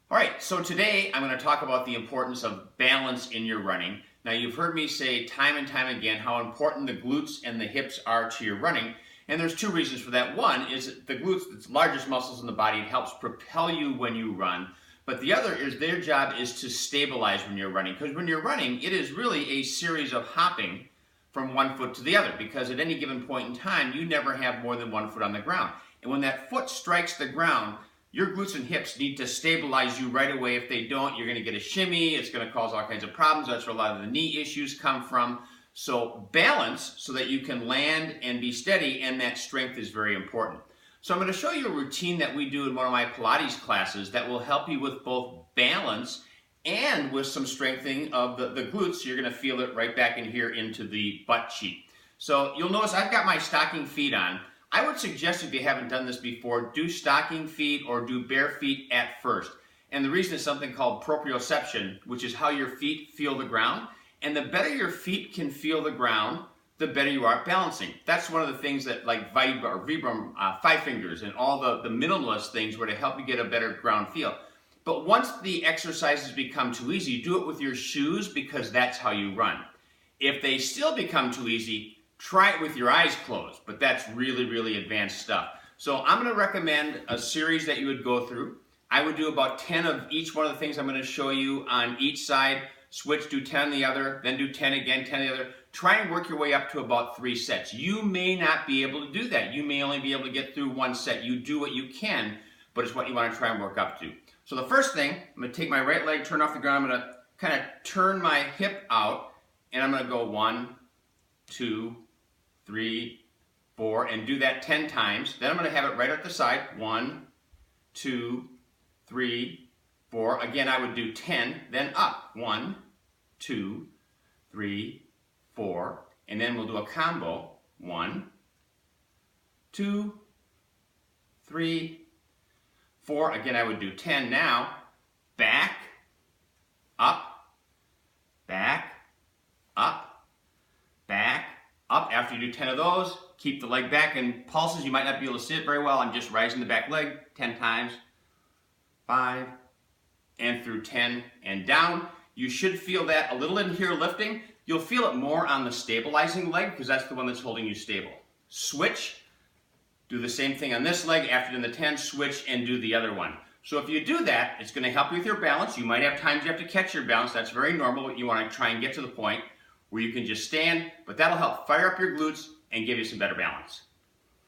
All right, so today I'm going to talk about the importance of balance in your running. Now, you've heard me say time and time again how important the glutes and the hips are to your running, and there's two reasons for that. One is the glutes, the largest muscles in the body, it helps propel you when you run, but the other is their job is to stabilize when you're running, because when you're running, it is really a series of hopping from one foot to the other, because at any given point in time, you never have more than one foot on the ground. And when that foot strikes the ground, your glutes and hips need to stabilize you right away. If they don't, you're going to get a shimmy. It's going to cause all kinds of problems. That's where a lot of the knee issues come from. So balance so that you can land and be steady, and that strength is very important. So I'm going to show you a routine that we do in one of my Pilates classes that will help you with both balance and with some strengthening of the glutes. So you're going to feel it right back in here into the butt cheek. So you'll notice I've got my stocking feet on. I would suggest, if you haven't done this before, do stocking feet or do bare feet at first. And the reason is something called proprioception, which is how your feet feel the ground. And the better your feet can feel the ground, the better you are at balancing. That's one of the things that, like Vibram, Five Fingers, and all the minimalist things were to help you get a better ground feel. But once the exercises become too easy, do it with your shoes, because that's how you run. If they still become too easy, try it with your eyes closed, but that's really, really advanced stuff. So I'm going to recommend a series that you would go through. I would do about 10 of each one of the things I'm going to show you on each side. Switch, do 10 on the other, then do 10 again, 10 on the other. Try and work your way up to about 3 sets. You may not be able to do that. You may only be able to get through 1 set. You do what you can, but it's what you want to try and work up to. So the first thing, I'm going to take my right leg, turn off the ground. I'm going to kind of turn my hip out, and I'm going to go 1, 2, 3, 4, and do that 10 times. Then I'm going to have it right at the side. 1, 2, 3, 4. Again, I would do 10, then up. 1, 2, 3, 4. And then we'll do a combo. 1, 2, 3, 4. Again, I would do 10 now. Back, up, back, up, back, up. After you do 10 of those, keep the leg back. And pulses, you might not be able to see it very well. I'm just rising the back leg 10 times. 5, and through 10 and down. You should feel that a little in here lifting. You'll feel it more on the stabilizing leg, because that's the one that's holding you stable. Switch, do the same thing on this leg. After doing the 10, switch and do the other one. So if you do that, it's going to help you with your balance. You might have times you have to catch your balance. That's very normal. You want to try and get to the point where you can just stand, but that'll help fire up your glutes and give you some better balance.